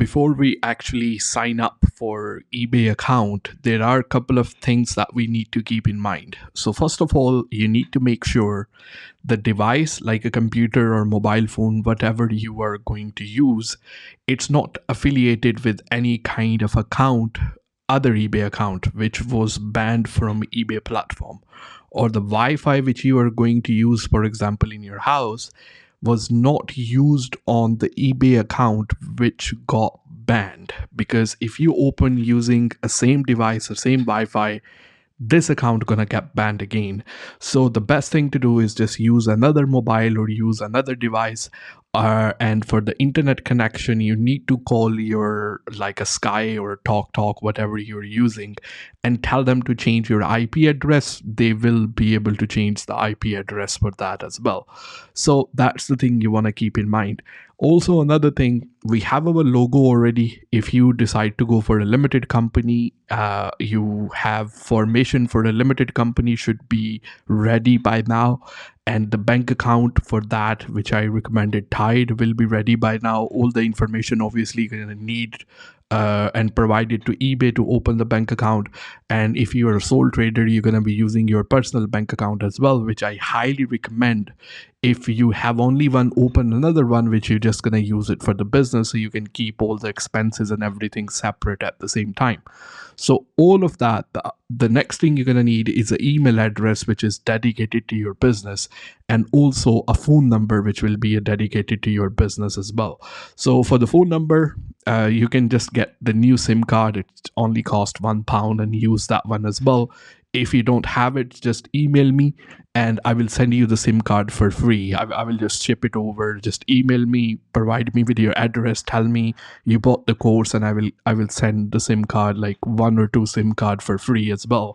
before we actually sign up for eBay account, there are a couple of things that we need to keep in mind. So first of all, you need to make sure the device, like a computer or mobile phone, whatever you are going to use, it's not affiliated with any kind of account, other eBay account, which was banned from eBay platform, or the Wi-Fi which you are going to use, for example, in your house, was not used on the eBay account which got banned. Because if you open using a same device or same Wi-Fi, this account gonna get banned again. So the best thing to do is just use another mobile or use another device. And for the internet connection, you need to call your like a Sky or Talk, whatever you're using, and tell them to change your IP address. They will be able to change the IP address for that as well. So that's the thing you want to keep in mind. Also, another thing, we have our logo already. If you decide to go for a limited company, you have formation for a limited company should be ready by now. And the bank account for that, which I recommended Tide, will be ready by now. All the information obviously you're going to need and provide it to eBay to open the bank account. And if you're a sole trader, you're going to be using your personal bank account as well, which I highly recommend. If you have only one, open another one which you're just going to use it for the business, so you can keep all the expenses and everything separate at the same time. So all of that, the next thing you're going to need is an email address which is dedicated to your business, and also a phone number which will be dedicated to your business as well. So for the phone number, you can just get the new SIM card. It only costs £1 and use that one as well. If you don't have it, just email me and I will send you the SIM card for free. I will just ship it over. Just email me, provide me with your address, tell me you bought the course, and I will send the SIM card, like 1 or 2 SIM card for free as well.